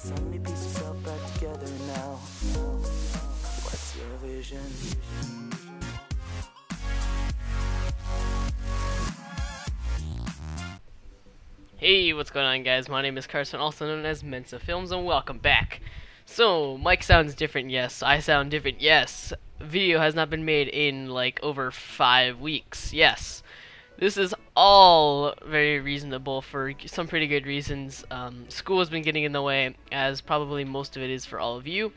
Suddenly piece yourself back together now. What's your vision? Hey, what's going on, guys? My name is Carson, also known as Mensa Films, and welcome back. So, mic sounds different, yes. I sound different, yes. Video has not been made in like over 5 weeks, yes. This is all very reasonable for some pretty good reasons. School has been getting in the way, as probably most of it is for all of you.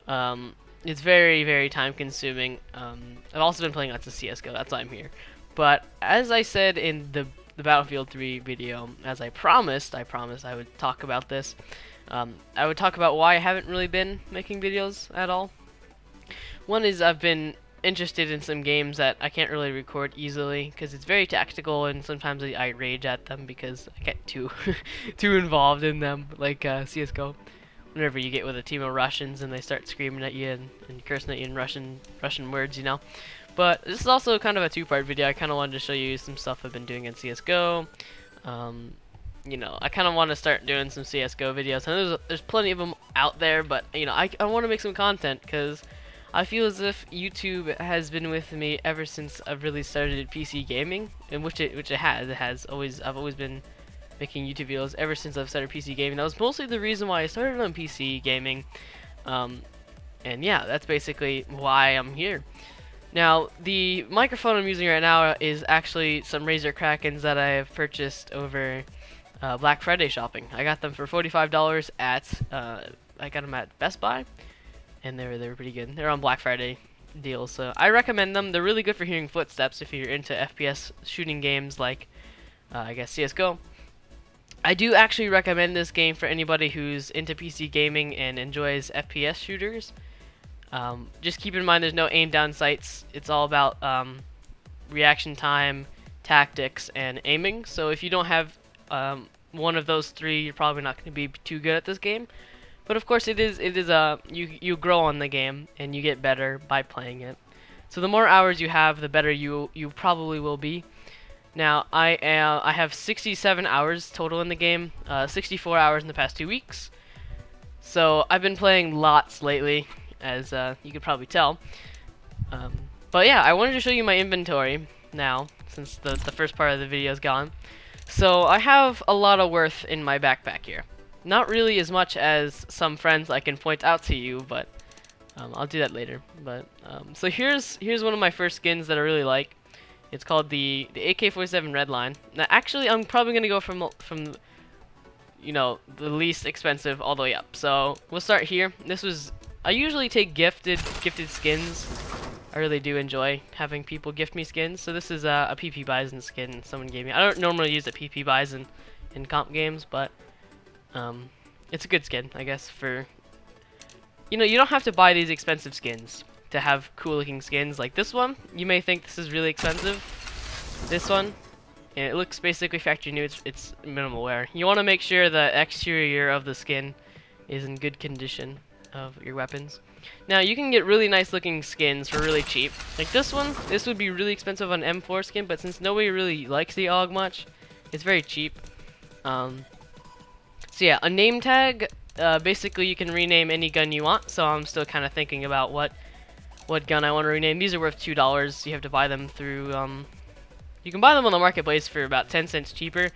It's very, very time consuming. I've also been playing lots of CSGO, that's why I'm here. But as I said in the Battlefield 3 video, as I promised I would talk about this. I would talk about why I haven't really been making videos at all. One is I've been interested in some games that I can't really record easily because it's very tactical, and sometimes I rage at them because I get too too involved in them, like CSGO. Whenever you get with a team of Russians and they start screaming at you and cursing at you in Russian words, you know. But this is also kind of a two-part video. I kind of wanted to show you some stuff I've been doing in CSGO. You know, I kind of want to start doing some CSGO videos. And there's plenty of them out there, but you know, I want to make some content because I feel as if YouTube has been with me ever since I've really started PC gaming, and which it has. I've always been making YouTube videos ever since I've started PC gaming. That was mostly the reason why I started on PC gaming. And yeah, that's basically why I'm here. Now, the microphone I'm using right now is actually some Razer Krakens that I have purchased over Black Friday shopping. I got them for $45 at I got them at Best Buy, and they were pretty good. They're on Black Friday deals, so I recommend them. They're really good for hearing footsteps if you're into FPS shooting games like I guess CS:GO. I do actually recommend this game for anybody who's into PC gaming and enjoys FPS shooters. Just keep in mind there's no aim down sights. It's all about reaction time, tactics, and aiming. So if you don't have one of those three, you're probably not going to be too good at this game. But of course, you grow on the game and you get better by playing it. So the more hours you have, the better you probably will be. Now I have 67 hours total in the game, 64 hours in the past 2 weeks. So I've been playing lots lately, as you could probably tell. But yeah, I wanted to show you my inventory now, since the first part of the video is gone. So I have a lot of worth in my backpack here. Not really as much as some friends I can point out to you, but I'll do that later. But so here's one of my first skins that I really like. It's called the AK-47 Redline. Now actually I'm probably gonna go from you know, the least expensive all the way up. So we'll start here. I usually take gifted skins. I really do enjoy having people gift me skins. So this is a PP Bison skin someone gave me. I don't normally use a PP Bison in comp games, but it's a good skin, I guess. For you know, you don't have to buy these expensive skins to have cool looking skins. Like this one, you may think this is really expensive. This one, and it looks basically factory new. It's minimal wear. You want to make sure the exterior of the skin is in good condition of your weapons. Now you can get really nice looking skins for really cheap. Like this one, this would be really expensive on M4 skin, but since nobody really likes the AUG much, it's very cheap. So yeah, a name tag, basically you can rename any gun you want, so I'm still kind of thinking about what gun I want to rename. These are worth $2. You have to buy them through, you can buy them on the marketplace for about 10 cents cheaper,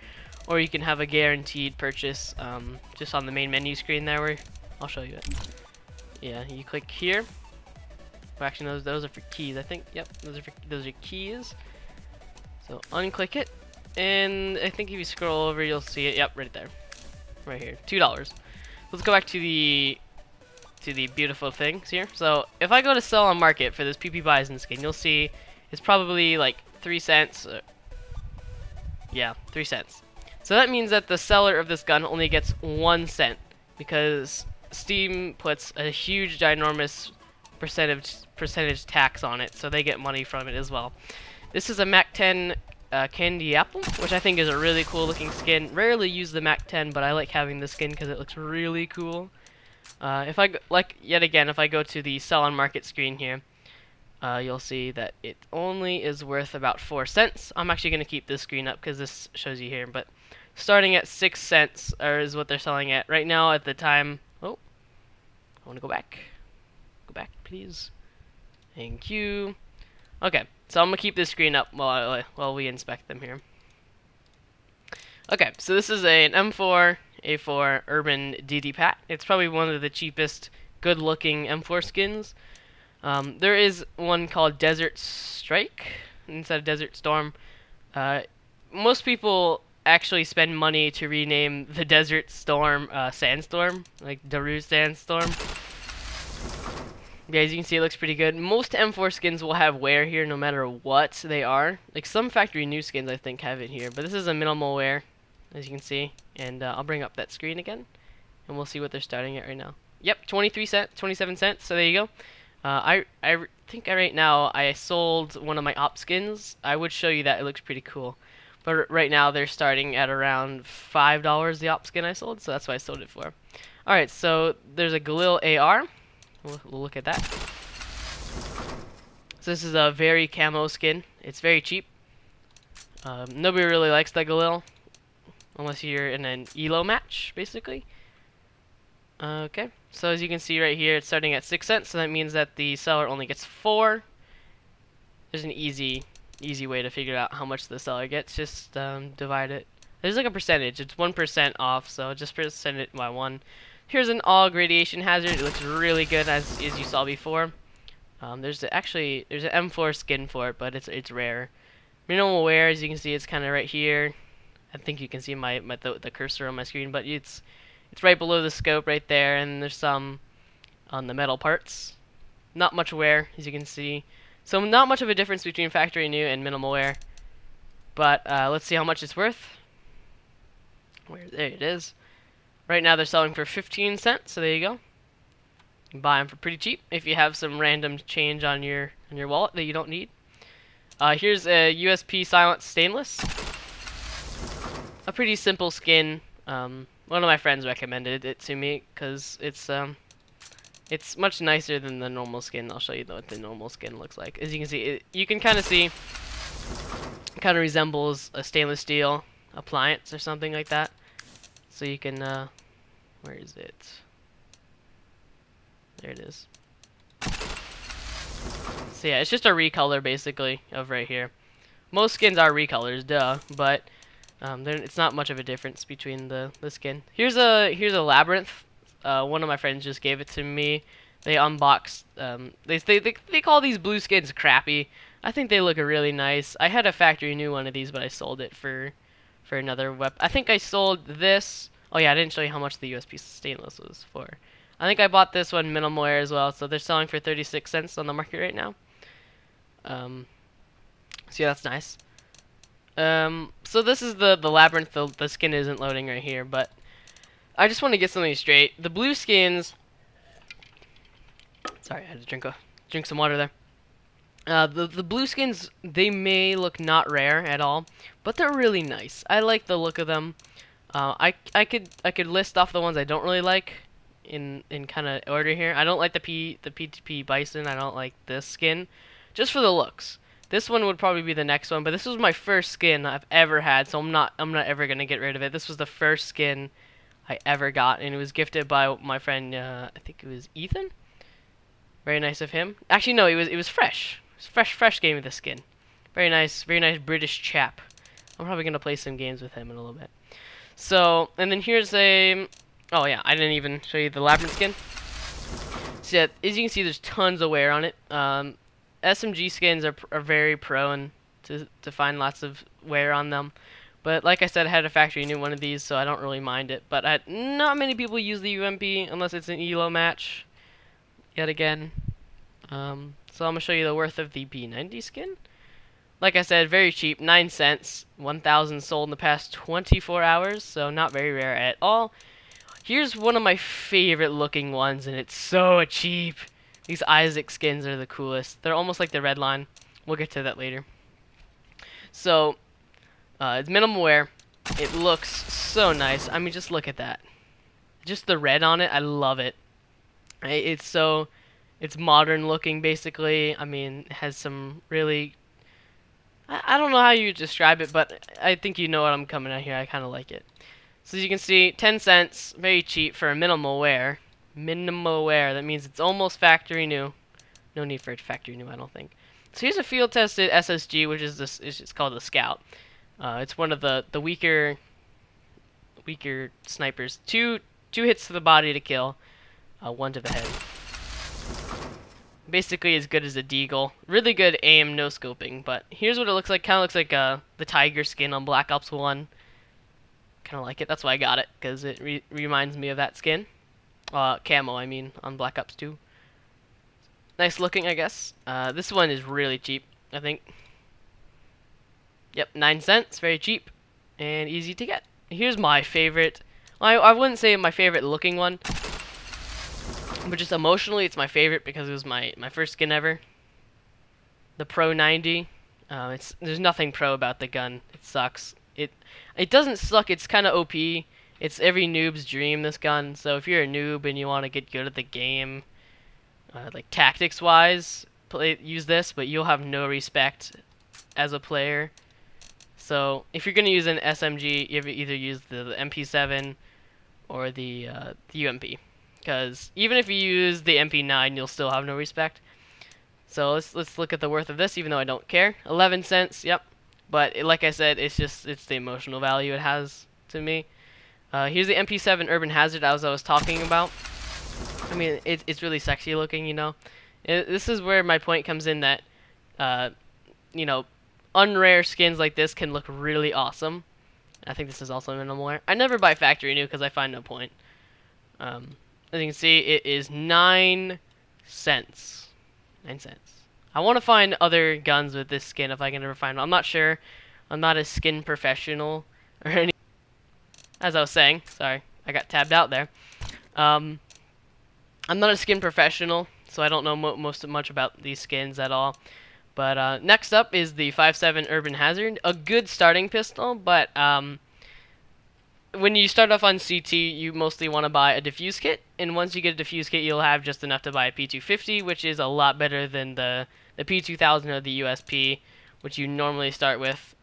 or you can have a guaranteed purchase just on the main menu screen there where I'll show you it. Yeah, you click here. Well, actually, those are for keys, I think. Yep, those are keys. So unclick it, and I think if you scroll over, you'll see it. Yep, right there, right here, $2. Let's go back to the beautiful things here. So if I go to sell on market for this PP Bison skin, you'll see it's probably like 3 cents. Yeah, 3 cents. So that means that the seller of this gun only gets 1 cent because Steam puts a huge, ginormous percentage tax on it, so they get money from it as well. This is a Mac 10 Candy Apple, which I think is a really cool looking skin. Rarely use the Mac 10, but I like having this skin because it looks really cool. If I go to the sell on market screen here, you'll see that it only is worth about 4 cents. I'm actually going to keep this screen up because this shows you here, but starting at 6 cents is what they're selling at right now. At the time want to go back. Go back, please. Thank you. Okay, so I'm gonna keep this screen up while we inspect them here. Okay, so this is an M4 A4 Urban DD Pat. It's probably one of the cheapest, good-looking M4 skins. There is one called Desert Strike instead of Desert Storm. Most people actually spend money to rename the Desert Storm Sandstorm, like Daru Sandstorm. Yeah, as you can see, it looks pretty good. Most M4 skins will have wear here no matter what they are. Like some factory new skins, I think, have it here. But this is a minimal wear, as you can see. And I'll bring up that screen again, and we'll see what they're starting at right now. Yep, 27 cents. So there you go. I think right now I sold one of my op skins. I would show you that. It looks pretty cool. But right now they're starting at around $5 the op skin I sold, so that's what I sold it for. Alright, so there's a Galil AR. We'll look at that. So this is a very camo skin. It's very cheap. Nobody really likes the Galil, unless you're in an ELO match, basically. Okay, so as you can see right here, it's starting at 6 cents, so that means that the seller only gets 4. There's an easy way to figure out how much the seller gets. Just divide it. There's like a percentage. It's 1% off, so just percent it by 1. Here's an AUG radiation hazard. It looks really good, as you saw before. There's an M4 skin for it, but it's rare. Minimal wear, as you can see, it's kind of right here. I think you can see the cursor on my screen, but it's right below the scope right there, and there's some on the metal parts. Not much wear, as you can see. So not much of a difference between factory new and minimal wear. But let's see how much it's worth. There it is. Right now they're selling for 15 cents, so there you go. You can buy them for pretty cheap if you have some random change on your wallet that you don't need. Here's a USP Silent Stainless. A pretty simple skin. One of my friends recommended it to me because it's much nicer than the normal skin. I'll show you what the normal skin looks like. As you can see, you can kind of see it kind of resembles a stainless steel appliance or something like that. So you can, where is it? There it is. So yeah, it's just a recolor basically of right here. Most skins are recolors, duh, but it's not much of a difference between the skin. Here's a Labyrinth. One of my friends just gave it to me. They unboxed. They call these blue skins crappy. I think they look really nice. I had a factory new one of these, but I sold it for another weapon. I think I sold this. Oh yeah, I didn't show you how much the USP stainless was for. I think I bought this one minimal wear as well. So they're selling for 36 cents on the market right now. So yeah, that's nice. So this is the Labyrinth. The skin isn't loading right here, but I just want to get something straight. The blue skins. Sorry, I had to drink some water there. The blue skins, they may look not rare at all, but they're really nice. I like the look of them. I could list off the ones I don't really like in kind of order here. I don't like the P2P Bison. I don't like this skin, just for the looks. This one would probably be the next one, but this was my first skin I've ever had, so I'm not ever gonna get rid of it. This was the first skin I ever got, and it was gifted by my friend. I think it was Ethan. Very nice of him. Actually, no, it was Fresh. Fresh gave me the skin. Very nice British chap. I'm probably gonna play some games with him in a little bit. So, and then here's a. Oh yeah, I didn't even show you the Labyrinth skin. So yeah, as you can see, there's tons of wear on it. SMG skins are very prone to find lots of wear on them. But like I said, I had a factory new one of these, so I don't really mind it. But not many people use the UMP unless it's an ELO match. Yet again. So I'm going to show you the worth of the B90 skin. Like I said, very cheap, 9 cents. 1,000 sold in the past 24 hours, so not very rare at all. Here's one of my favorite looking ones, and it's so cheap. These Isaac skins are the coolest. They're almost like the red line. We'll get to that later. So, it's minimal wear. It looks so nice. I mean, just look at that. Just the red on it, I love it. It's modern looking, basically. I mean, it has some really... I don't know how you describe it, but I think you know what I'm coming at here. I kind of like it. So as you can see, 10 cents, very cheap for a minimal wear. Minimal wear. That means it's almost factory new. No need for it factory new, I don't think. So here's a field tested SSG, which is this. It's called the Scout. It's one of the weaker snipers. Two hits to the body to kill. One to the head. Basically as good as a deagle. Really good aim, no scoping. But here's what it looks like. Kind of looks like the tiger skin on Black Ops 1. Kind of like it. That's why I got it, because it reminds me of that skin. Camo, I mean, on Black Ops 2. Nice looking, I guess. This one is really cheap, I think. Yep, 9 cents. Very cheap and easy to get. Here's my favorite. I wouldn't say my favorite looking one, but just emotionally, it's my favorite because it was my first skin ever. The Pro 90. There's nothing pro about the gun. It sucks. It doesn't suck. It's kind of OP. It's every noob's dream, this gun. So if you're a noob and you want to get good at the game, like tactics-wise, use this, but you'll have no respect as a player. So if you're gonna use an SMG, you either use the MP7 or the UMP. Because even if you use the MP9, you'll still have no respect. So let's look at the worth of this, even though I don't care. 11 cents, yep. But like I said, it's the emotional value it has to me. Here's the MP7 Urban Hazard as I was talking about. I mean, it's really sexy looking, you know. This is where my point comes in that, you know, unrare skins like this can look really awesome. I think this is also minimal wear. I never buy factory new because I find no point. As you can see, it is 9 cents. 9 cents. I want to find other guns with this skin if I can ever find one. I'm not sure. I'm not a skin professional or any. As I was saying, sorry, I got tabbed out there. I'm not a skin professional, so I don't know much about these skins at all. But next up is the 5.7 Urban Hazard, a good starting pistol, but when you start off on CT, you mostly want to buy a diffuse kit, and once you get a diffuse kit, you'll have just enough to buy a P250, which is a lot better than the P2000 or the USP, which you normally start with.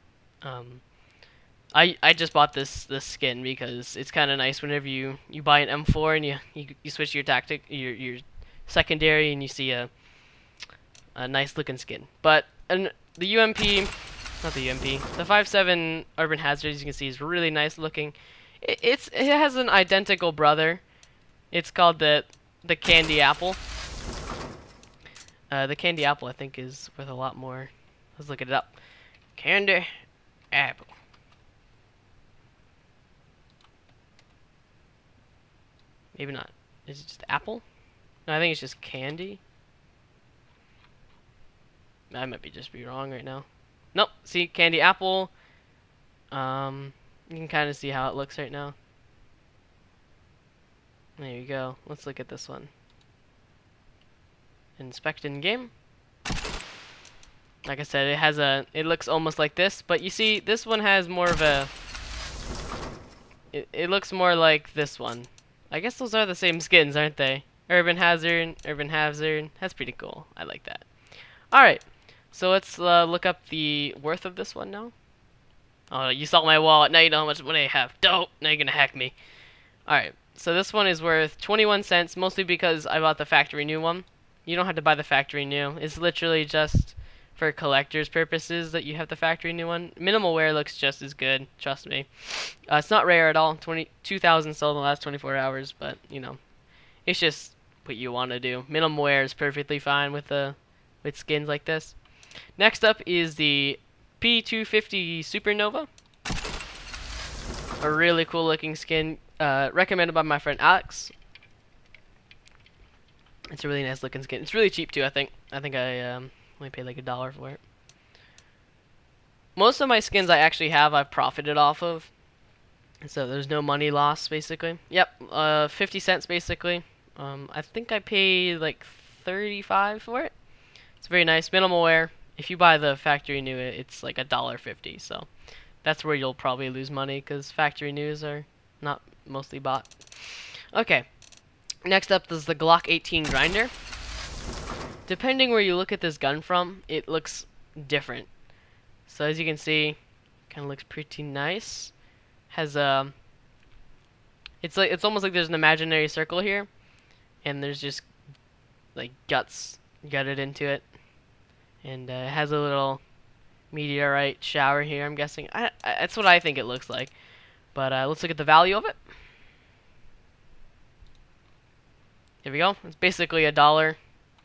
I just bought this skin because it's kind of nice whenever you buy an M4 and you switch your tactic, your secondary, and you see a nice looking skin. But the UMP, not the UMP, the 5.7 Urban Hazard, as you can see, is really nice looking. It has an identical brother. It's called the Candy Apple. The Candy Apple, I think, is worth a lot more. Let's look it up. Candy Apple. Maybe not. Is it just apple? No, I think it's just candy. I might just be wrong right now. Nope. See, Candy Apple. You can kind of see how it looks right now. There you go. Let's look at this one. Inspect in game. Like I said, it looks almost like this, but you see, this one has more of a. It looks more like this one. I guess those are the same skins, aren't they? Urban Hazard, Urban Hazard. That's pretty cool. I like that. Alright, so let's look up the worth of this one now. Oh, you saw my wallet. Now you know how much money I have. Dope. Now you're going to hack me. Alright, so this one is worth 21 cents, mostly because I bought the factory new one. You don't have to buy the factory new. It's literally just for collector's purposes that you have the factory new one. Minimal wear looks just as good, trust me. It's not rare at all. 22,000 sold in the last 24 hours, but you know, it's just what you want to do. Minimal wear is perfectly fine with skins like this. Next up is the P250 Supernova. A really cool looking skin, recommended by my friend Alex. It's a really nice looking skin. It's really cheap too, I think. I only paid like $1 for it. Most of my skins I actually have, I've profited off of. So there's no money loss, basically. Yep, 50 cents basically. I think I paid like 35 for it. It's very nice, minimal wear. If you buy the factory new, it's like $1.50. So that's where you'll probably lose money, because factory news are not mostly bought. Okay, next up is the Glock 18 Grinder. Depending where you look at this gun from, it looks different. So as you can see, kind of looks pretty nice. Has it's almost like there's an imaginary circle here. and there's just like guts gutted into it, and it has a little meteorite shower here. I'm guessing that's what I think it looks like. But let's look at the value of it. Here we go. It's basically $1.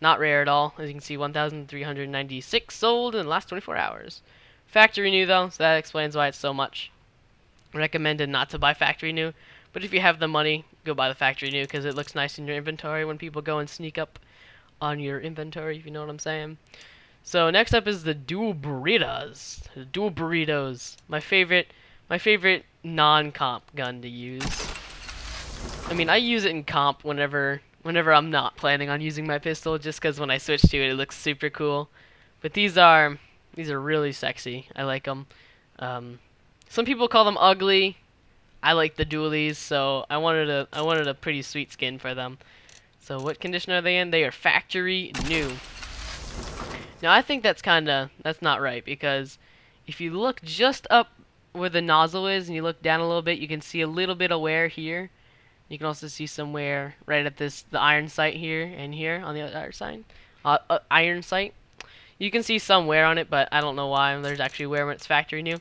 Not rare at all. As you can see, 1,396 sold in the last 24 hours. Factory new though, so that explains why it's so much. Recommended not to buy factory new, but if you have the money, go buy the factory new because it looks nice in your inventory when people go and sneak up on your inventory, if you know what I'm saying. So next up is the dual burritos. The dual burritos. My favorite non-comp gun to use. I mean, I use it in comp whenever I'm not planning on using my pistol, just because when I switch to it, it looks super cool. But these are really sexy. I like them. Some people call them ugly. I like the dualies, so I wanted a pretty sweet skin for them. So what condition are they in? They are factory new. Now I think that's not right, because if you look just up where the nozzle is and you look down a little bit, you can see a little bit of wear here. You can also see some wear right at the iron sight here and here on the other side. Iron sight. You can see some wear on it, but I don't know why. There's actually wear when it's factory new.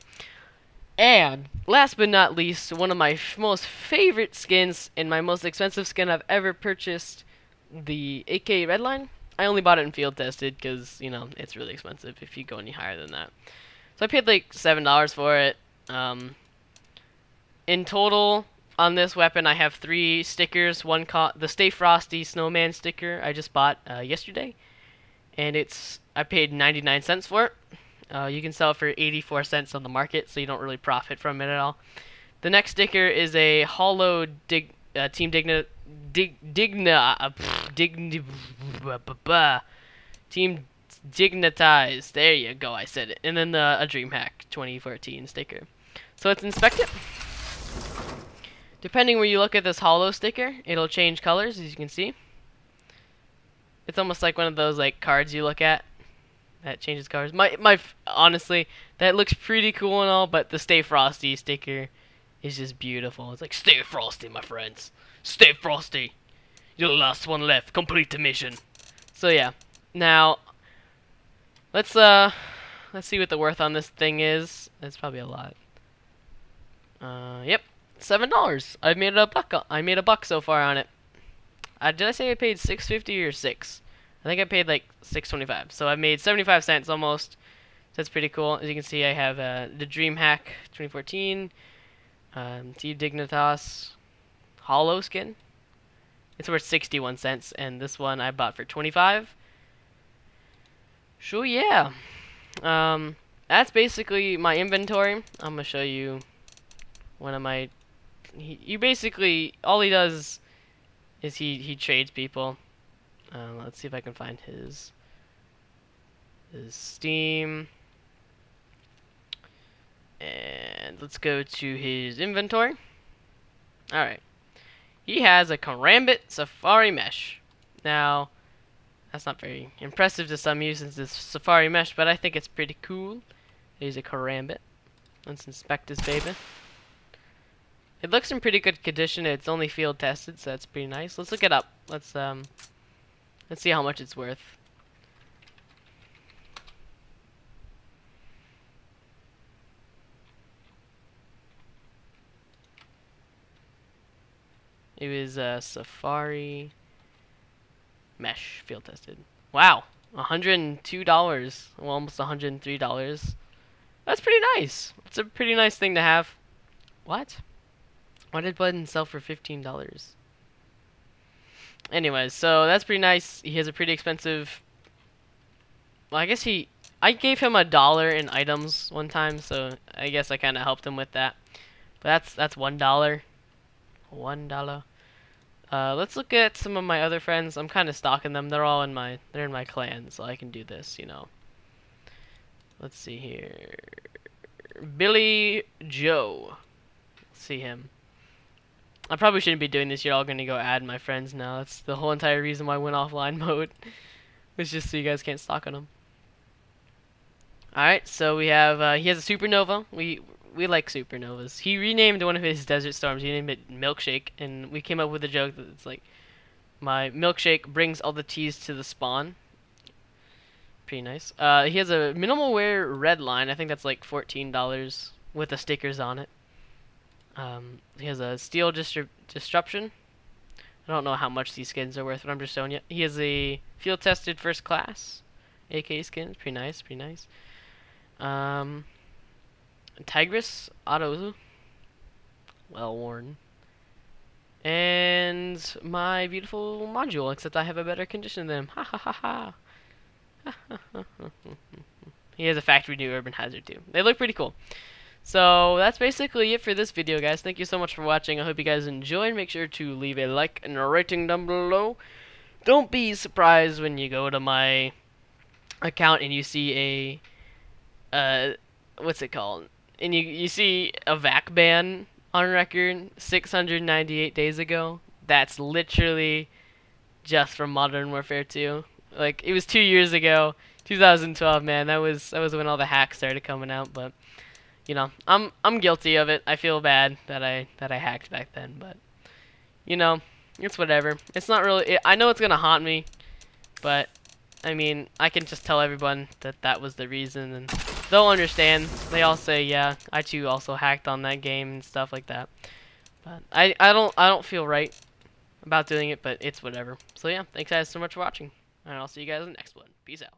And last but not least, one of my most favorite skins and my most expensive skin I've ever purchased, the AK Redline. I only bought it in field tested because, you know, it's really expensive if you go any higher than that. So I paid like $7 for it. In total, on this weapon, I have 3 stickers. One the Stay Frosty Snowman sticker I just bought yesterday, and I paid 99 cents for it. You can sell it for 84 cents on the market, so you don't really profit from it at all. The next sticker is a hollow Team Dignitized. There you go, I said it. And then a DreamHack 2014 sticker. So let's inspect it. Depending where you look at this hollow sticker, it'll change colors, as you can see. It's almost like one of those like cards you look at that changes colors. Honestly, that looks pretty cool and all, but the Stay Frosty sticker is just beautiful. It's like, stay frosty, my friends. Stay frosty. You're the last one left. Complete the mission. So yeah. Now, let's see what the worth on this thing is. It's probably a lot. Yep, $7. I made a buck so far on it. Did I say I paid $6.50 or $6? I think I paid like $6.25. So I made 75 cents almost. So that's pretty cool. As you can see, I have the DreamHack 2014, Team Dignitas hollow skin. It's worth 61 cents, and this one I bought for 25. So yeah, that's basically my inventory. I'm gonna show you one of my. You basically, all he does is he trades people. Let's see if I can find his Steam, and let's go to his inventory. All right, he has a Karambit Safari Mesh. Now, that's not very impressive to some of you since it's Safari Mesh, but I think it's pretty cool. Here's a Karambit. Let's inspect this baby. It looks in pretty good condition. It's only field tested, so that's pretty nice. Let's look it up. Let's see how much it's worth. It was Safari Mesh field tested. Wow, $102. Well, almost $103. That's pretty nice. It's a pretty nice thing to have. What? Why did Button sell for $15? Anyways, so that's pretty nice. He has a pretty expensive. Well, I guess I gave him $1 in items one time, so I guess I kind of helped him with that. But that's $1. $1. Let's look at some of my other friends. I'm kind of stalking them. They're in my clan, so I can do this, you know. Let's see here. Billy Joe. Let's see him. I probably shouldn't be doing this. You're all gonna go add my friends now. That's the whole entire reason why I went offline mode. It's just so you guys can't stalk on him. Alright, so we have he has a supernova. We like supernovas. He renamed one of his desert storms. He named it Milkshake, and we came up with a joke that it's like My milkshake brings all the teas to the spawn. Pretty nice. He has a minimal wear red line. I think that's like $14 with the stickers on it. He has a steel disruption. I don't know how much these skins are worth, but I'm just showing you. He has a field tested first class AK skin. Pretty nice, pretty nice. Tigress auto, well worn. And my beautiful module, except I have a better condition than him. Ha ha ha ha. He has a factory new urban hazard too. They look pretty cool. So that's basically it for this video, guys. Thank you so much for watching. I hope you guys enjoyed. Make sure to leave a like and a rating down below. Don't be surprised when you go to my account and you see a what's it called? And you see a VAC ban on record 698 days ago. That's literally just from Modern Warfare 2. Like, it was 2 years ago, 2012, man. That was when all the hacks started coming out. But you know, I'm guilty of it. I feel bad that I hacked back then, but you know, it's whatever. It's not really. I know it's gonna haunt me, but I mean, I can just tell everyone that was the reason, and they'll understand. They all say, yeah, I too also hacked on that game and stuff like that. But I don't feel right about doing it, but it's whatever. So yeah, thanks guys so much for watching, and I'll see you guys in the next one. Peace out.